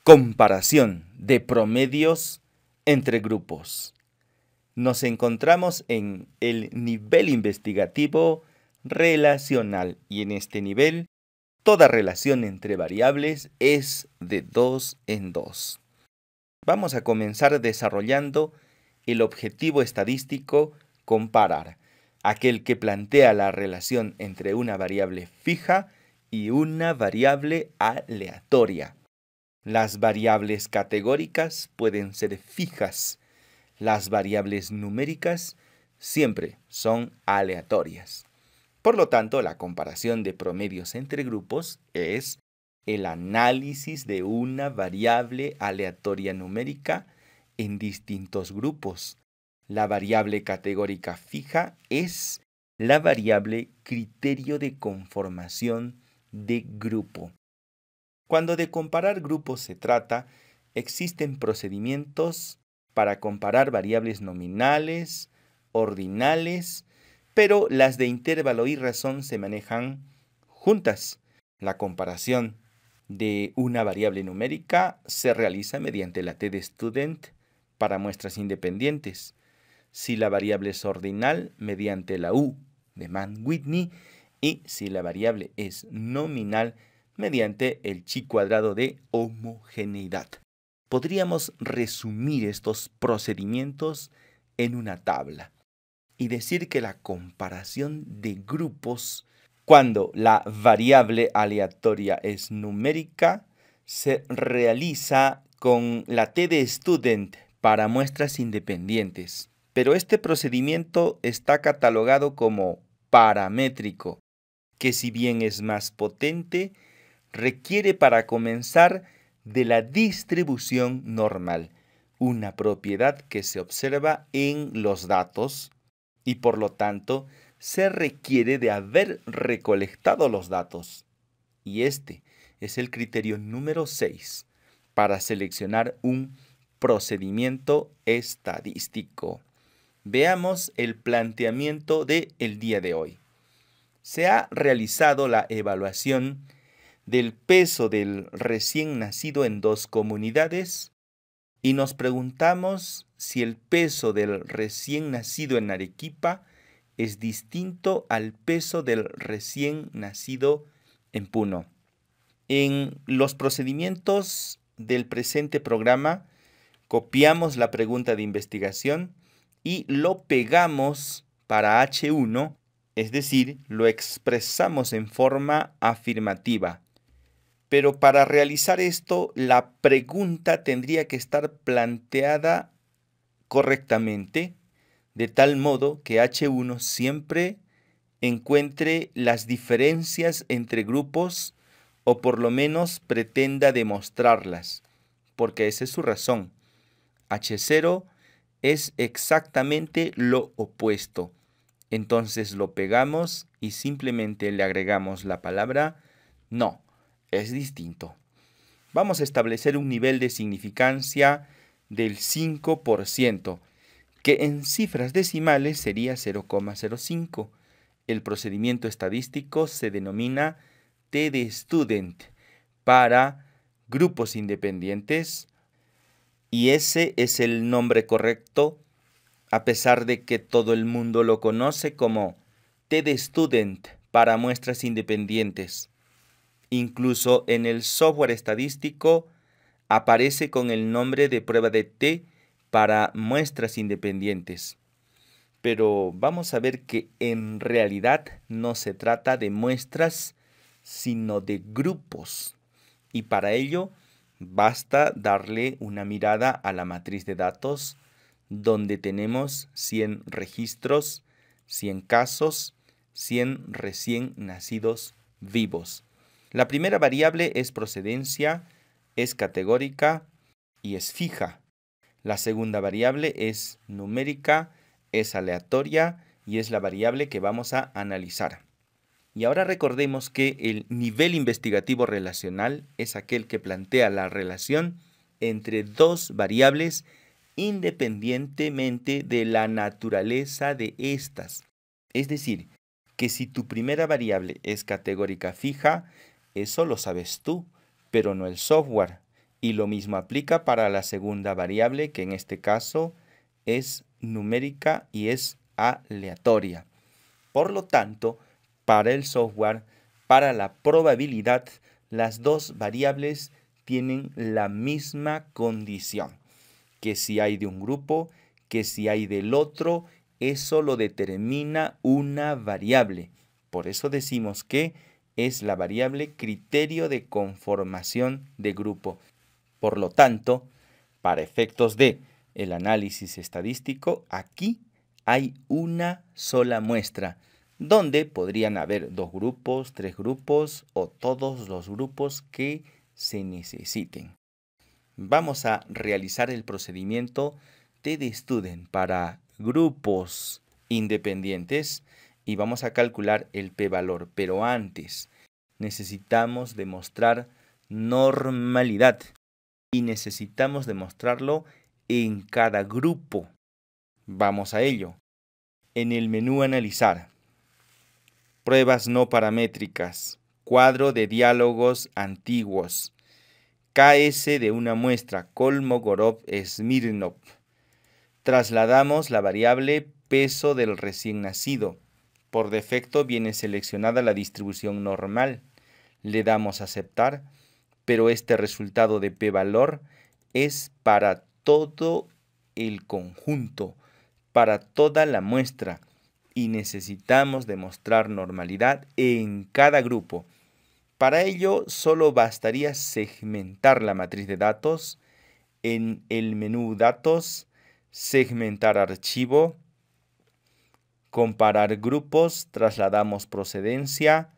Comparación de promedios entre grupos. Nos encontramos en el nivel investigativo relacional y en este nivel toda relación entre variables es de 2 en 2. Vamos a comenzar desarrollando el objetivo estadístico comparar, aquel que plantea la relación entre una variable fija y una variable aleatoria. Las variables categóricas pueden ser fijas. Las variables numéricas siempre son aleatorias. Por lo tanto, la comparación de promedios entre grupos es el análisis de una variable aleatoria numérica en distintos grupos. La variable categórica fija es la variable criterio de conformación de grupo. Cuando de comparar grupos se trata, existen procedimientos para comparar variables nominales, ordinales, pero las de intervalo y razón se manejan juntas. La comparación de una variable numérica se realiza mediante la t-de-student para muestras independientes. Si la variable es ordinal, mediante la u de Mann-Whitney, y si la variable es nominal, mediante el chi cuadrado de homogeneidad. Podríamos resumir estos procedimientos en una tabla y decir que la comparación de grupos, cuando la variable aleatoria es numérica, se realiza con la t-de-student para muestras independientes. Pero este procedimiento está catalogado como paramétrico, que si bien es más potente, requiere para comenzar de la distribución normal, una propiedad que se observa en los datos y por lo tanto se requiere de haber recolectado los datos. Y este es el criterio número 6 para seleccionar un procedimiento estadístico. Veamos el planteamiento del día de hoy. Se ha realizado la evaluación del peso del recién nacido en dos comunidades y nos preguntamos si el peso del recién nacido en Arequipa es distinto al peso del recién nacido en Puno. En los procedimientos del presente programa, copiamos la pregunta de investigación y lo pegamos para H1, es decir, lo expresamos en forma afirmativa. Pero para realizar esto, la pregunta tendría que estar planteada correctamente, de tal modo que H1 siempre encuentre las diferencias entre grupos o por lo menos pretenda demostrarlas, porque esa es su razón. H0 es exactamente lo opuesto. Entonces lo pegamos y simplemente le agregamos la palabra no. Es distinto. Vamos a establecer un nivel de significancia del 5%, que en cifras decimales sería 0,05. El procedimiento estadístico se denomina t-de-student para grupos independientes y ese es el nombre correcto, a pesar de que todo el mundo lo conoce como t-de-student para muestras independientes. Incluso en el software estadístico aparece con el nombre de prueba de T para muestras independientes. Pero vamos a ver que en realidad no se trata de muestras, sino de grupos. Y para ello basta darle una mirada a la matriz de datos, donde tenemos 100 registros, 100 casos, 100 recién nacidos vivos. La primera variable es procedencia, es categórica y es fija. La segunda variable es numérica, es aleatoria y es la variable que vamos a analizar. Y ahora recordemos que el nivel investigativo relacional es aquel que plantea la relación entre dos variables independientemente de la naturaleza de estas. Es decir, que si tu primera variable es categórica fija, eso lo sabes tú, pero no el software. Y lo mismo aplica para la segunda variable, que en este caso es numérica y es aleatoria. Por lo tanto, para el software, para la probabilidad, las dos variables tienen la misma condición, que si hay de un grupo, que si hay del otro, eso lo determina una variable. Por eso decimos que es la variable criterio de conformación de grupo. Por lo tanto, para efectos de el análisis estadístico, aquí hay una sola muestra, donde podrían haber 2 grupos, 3 grupos o todos los grupos que se necesiten. Vamos a realizar el procedimiento TD-Student para grupos independientes y vamos a calcular el p-valor, pero antes necesitamos demostrar normalidad y necesitamos demostrarlo en cada grupo. Vamos a ello. En el menú Analizar, pruebas no paramétricas, cuadro de diálogos antiguos, KS de una muestra, Kolmogorov-Smirnov. Trasladamos la variable peso del recién nacido. Por defecto viene seleccionada la distribución normal. Le damos a aceptar, pero este resultado de p-valor es para todo el conjunto, para toda la muestra, y necesitamos demostrar normalidad en cada grupo. Para ello, solo bastaría segmentar la matriz de datos en el menú Datos, segmentar archivo, comparar grupos, trasladamos procedencia,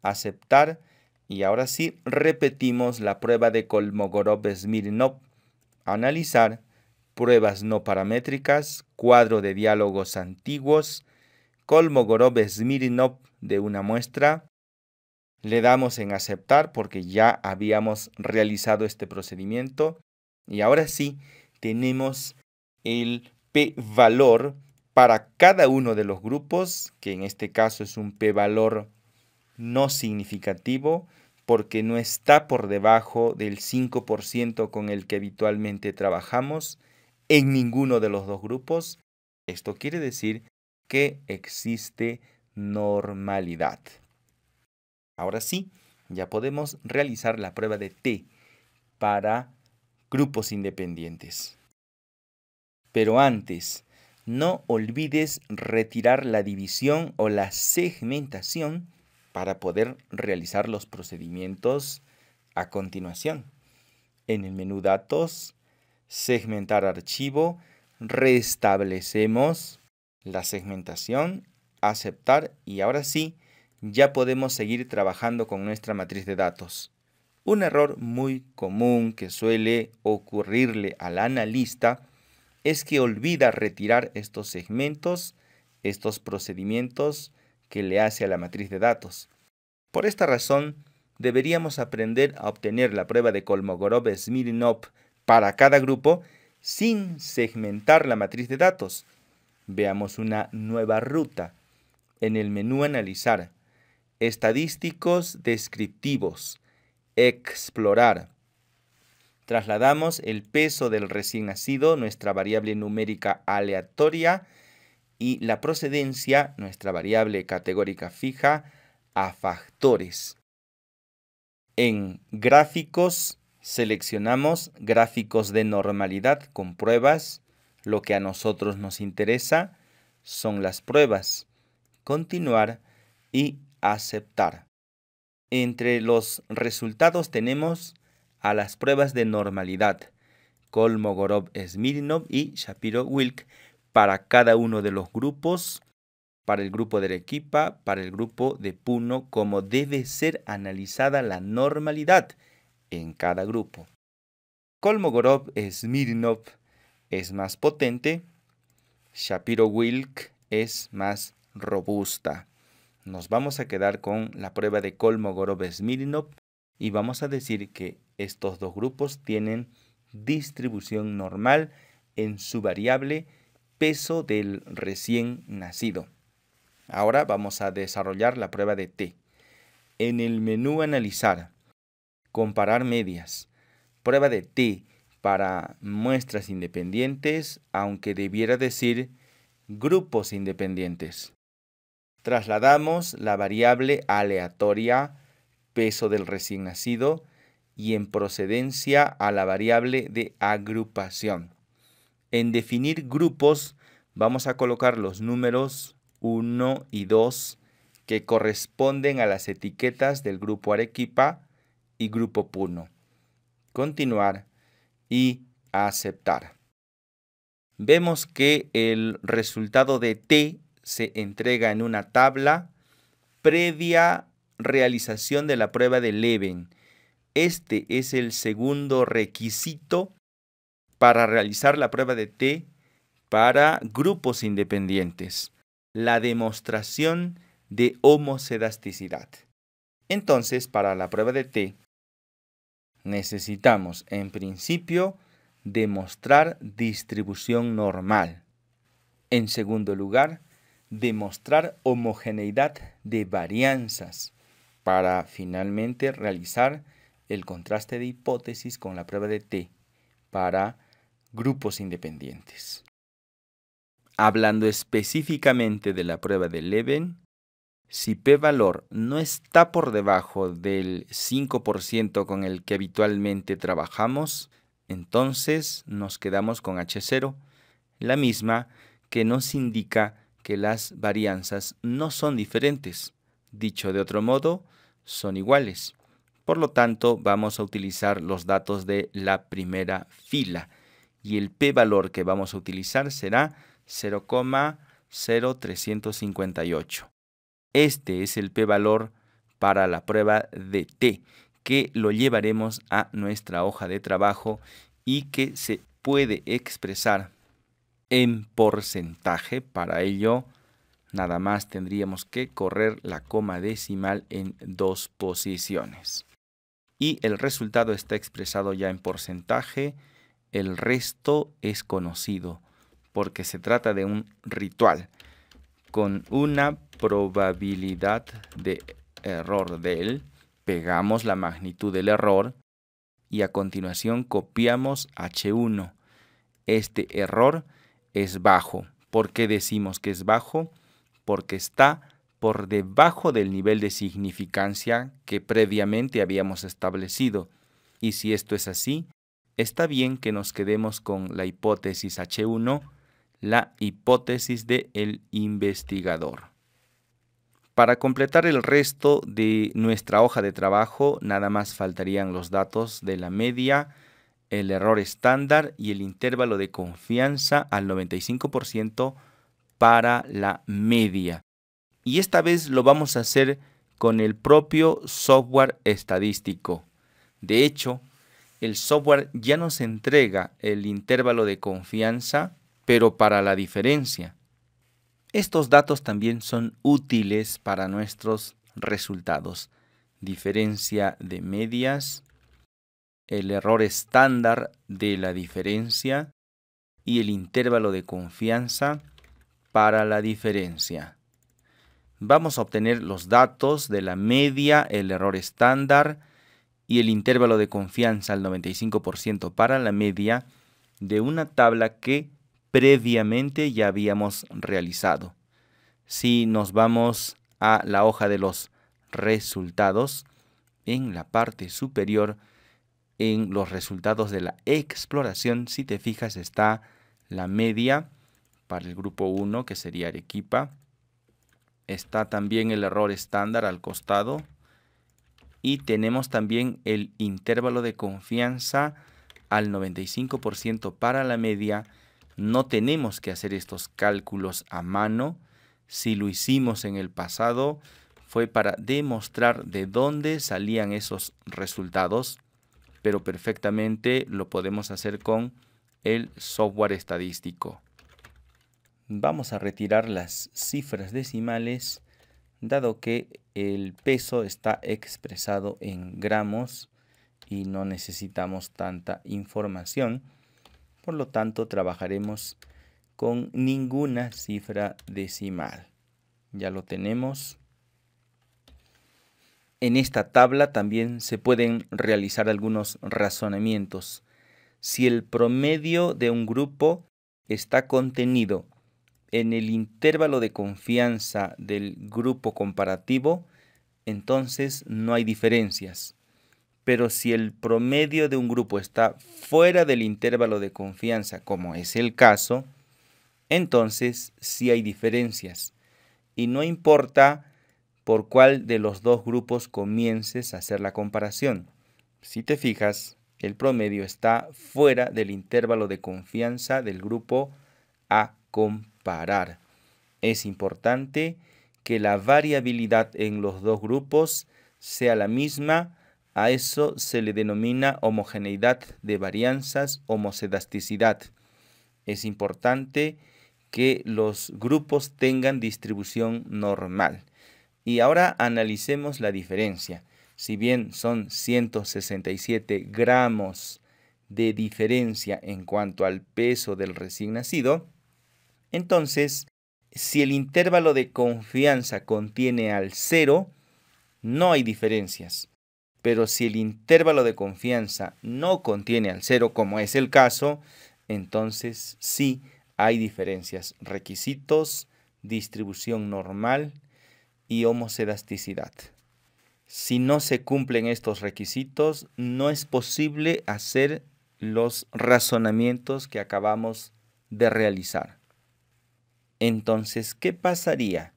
aceptar, y ahora sí repetimos la prueba de Kolmogorov-Smirnov. Analizar, pruebas no paramétricas, cuadro de diálogos antiguos, Kolmogorov-Smirnov de una muestra. Le damos en aceptar porque ya habíamos realizado este procedimiento. Y ahora sí tenemos el p-valor para cada uno de los grupos, que en este caso es un p-valor no significativo porque no está por debajo del 5% con el que habitualmente trabajamos en ninguno de los dos grupos. Esto quiere decir que existe normalidad. Ahora sí, ya podemos realizar la prueba de T para grupos independientes. Pero antes, no olvides retirar la división o la segmentación para poder realizar los procedimientos a continuación. En el menú Datos, segmentar archivo, restablecemos la segmentación, aceptar y ahora sí, ya podemos seguir trabajando con nuestra matriz de datos. Un error muy común que suele ocurrirle al analista es que olvida retirar estos segmentos, estos procedimientos que le hace a la matriz de datos. Por esta razón, deberíamos aprender a obtener la prueba de Kolmogorov-Smirnov para cada grupo sin segmentar la matriz de datos. Veamos una nueva ruta. En el menú Analizar, Estadísticos descriptivos, Explorar. Trasladamos el peso del recién nacido, nuestra variable numérica aleatoria, y la procedencia, nuestra variable categórica fija, a factores. En gráficos, seleccionamos gráficos de normalidad con pruebas. Lo que a nosotros nos interesa son las pruebas. Continuar y aceptar. Entre los resultados tenemos a las pruebas de normalidad, Kolmogorov-Smirnov y Shapiro-Wilk para cada uno de los grupos, para el grupo de Arequipa, para el grupo de Puno, como debe ser analizada la normalidad en cada grupo. Kolmogorov-Smirnov es más potente, Shapiro-Wilk es más robusta. Nos vamos a quedar con la prueba de Kolmogorov-Smirnov y vamos a decir que estos dos grupos tienen distribución normal en su variable peso del recién nacido. Ahora vamos a desarrollar la prueba de T. En el menú Analizar, comparar medias, prueba de t para muestras independientes, aunque debiera decir grupos independientes. Trasladamos la variable aleatoria, peso del recién nacido, y en procedencia a la variable de agrupación. En definir grupos vamos a colocar los números 1 y 2 que corresponden a las etiquetas del grupo Arequipa y grupo Puno. Continuar y aceptar. Vemos que el resultado de T se entrega en una tabla previa realización de la prueba de Leven. Este es el segundo requisito para realizar la prueba de T para grupos independientes, la demostración de homocedasticidad. Entonces, para la prueba de T, necesitamos, en principio, demostrar distribución normal. En segundo lugar, demostrar homogeneidad de varianzas para finalmente realizar el contraste de hipótesis con la prueba de T para grupos independientes. Hablando específicamente de la prueba de Leven, si p-valor no está por debajo del 5% con el que habitualmente trabajamos, entonces nos quedamos con H0, la misma que nos indica que las varianzas no son diferentes. Dicho de otro modo, son iguales. Por lo tanto, vamos a utilizar los datos de la primera fila y el p-valor que vamos a utilizar será 0,0358. Este es el p-valor para la prueba de T, que lo llevaremos a nuestra hoja de trabajo y que se puede expresar en porcentaje. Para ello, nada más tendríamos que correr la coma decimal en 2 posiciones. Y el resultado está expresado ya en porcentaje. El resto es conocido porque se trata de un ritual con una probabilidad de error del. Pegamos la magnitud del error y a continuación copiamos H1. Este error es bajo. ¿Por qué decimos que es bajo? Porque está por debajo del nivel de significancia que previamente habíamos establecido. Y si esto es así, está bien que nos quedemos con la hipótesis H1, la hipótesis del investigador. Para completar el resto de nuestra hoja de trabajo, nada más faltarían los datos de la media, el error estándar y el intervalo de confianza al 95% para la media. Y esta vez lo vamos a hacer con el propio software estadístico. De hecho, el software ya nos entrega el intervalo de confianza, pero para la diferencia. Estos datos también son útiles para nuestros resultados. Diferencia de medias, el error estándar de la diferencia y el intervalo de confianza para la diferencia. Vamos a obtener los datos de la media, el error estándar y el intervalo de confianza al 95% para la media de una tabla que previamente ya habíamos realizado. Si nos vamos a la hoja de los resultados, en la parte superior, en los resultados de la exploración, si te fijas, está la media para el grupo 1, que sería Arequipa. Está también el error estándar al costado. Y tenemos también el intervalo de confianza al 95% para la media. No tenemos que hacer estos cálculos a mano. Si lo hicimos en el pasado, fue para demostrar de dónde salían esos resultados, pero perfectamente lo podemos hacer con el software estadístico. Vamos a retirar las cifras decimales, dado que el peso está expresado en gramos y no necesitamos tanta información. Por lo tanto, trabajaremos con ninguna cifra decimal. Ya lo tenemos. En esta tabla también se pueden realizar algunos razonamientos. Si el promedio de un grupo está contenido en el intervalo de confianza del grupo comparativo, entonces no hay diferencias. Pero si el promedio de un grupo está fuera del intervalo de confianza, como es el caso, entonces sí hay diferencias. Y no importa por cuál de los dos grupos comiences a hacer la comparación. Si te fijas, el promedio está fuera del intervalo de confianza del grupo a comparar. Es importante que la variabilidad en los dos grupos sea la misma. A eso se le denomina homogeneidad de varianzas, homocedasticidad. Es importante que los grupos tengan distribución normal. Y ahora analicemos la diferencia. Si bien son 167 gramos de diferencia en cuanto al peso del recién nacido, entonces, si el intervalo de confianza contiene al 0, no hay diferencias. Pero si el intervalo de confianza no contiene al 0, como es el caso, entonces sí hay diferencias. Requisitos, distribución normal y homocedasticidad. Si no se cumplen estos requisitos, no es posible hacer los razonamientos que acabamos de realizar. Entonces, ¿qué pasaría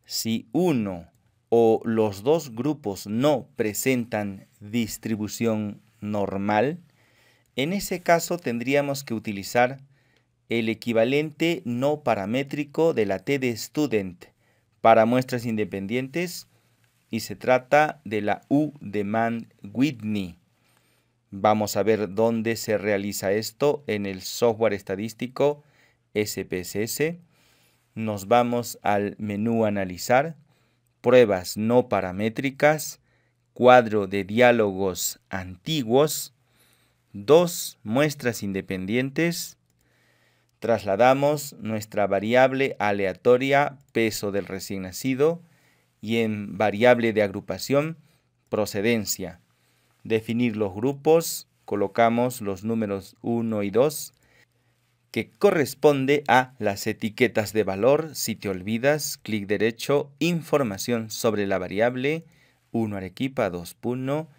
si uno o los dos grupos no presentan distribución normal? En ese caso tendríamos que utilizar el equivalente no paramétrico de la TD-Student para muestras independientes y se trata de la U-Demand-Whitney. Vamos a ver dónde se realiza esto en el software estadístico SPSS. Nos vamos al menú Analizar, Pruebas no paramétricas, cuadro de diálogos antiguos, 2 muestras independientes. Trasladamos nuestra variable aleatoria peso del recién nacido y en variable de agrupación procedencia. Definir los grupos, colocamos los números 1 y 2 que corresponde a las etiquetas de valor. Si te olvidas, clic derecho, información sobre la variable, 1 Arequipa, 2 Puno,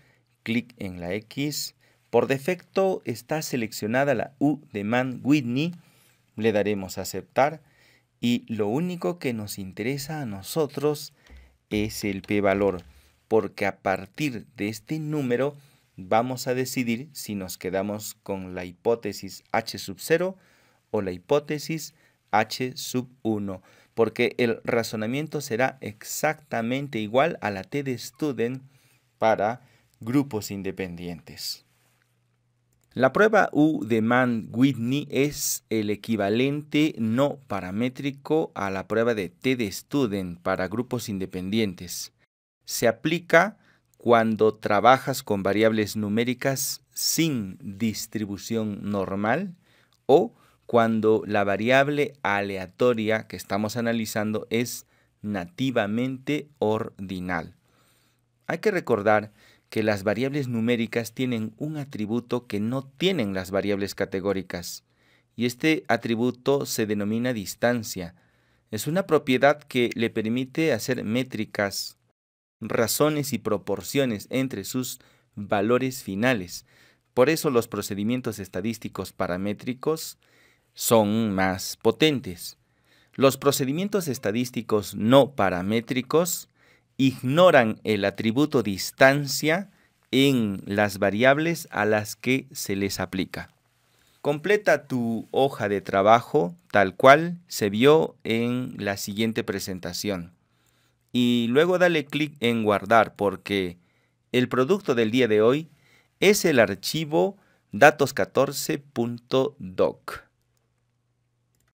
clic en la X. Por defecto está seleccionada la U-Demand-Whitney, le daremos a aceptar y lo único que nos interesa a nosotros es el p-valor, porque a partir de este número vamos a decidir si nos quedamos con la hipótesis H sub 0 o la hipótesis H sub 1, porque el razonamiento será exactamente igual a la TD-Student para grupos independientes. La prueba U-Demand-Whitney es el equivalente no paramétrico a la prueba de TD-Student para grupos independientes. Se aplica cuando trabajas con variables numéricas sin distribución normal o cuando la variable aleatoria que estamos analizando es nativamente ordinal. Hay que recordar que las variables numéricas tienen un atributo que no tienen las variables categóricas, y este atributo se denomina distancia. Es una propiedad que le permite hacer métricas, razones y proporciones entre sus valores finales. Por eso los procedimientos estadísticos paramétricos son más potentes. Los procedimientos estadísticos no paramétricos ignoran el atributo distancia en las variables a las que se les aplica. Completa tu hoja de trabajo tal cual se vio en la siguiente presentación. Y luego dale clic en guardar porque el producto del día de hoy es el archivo datos14.doc.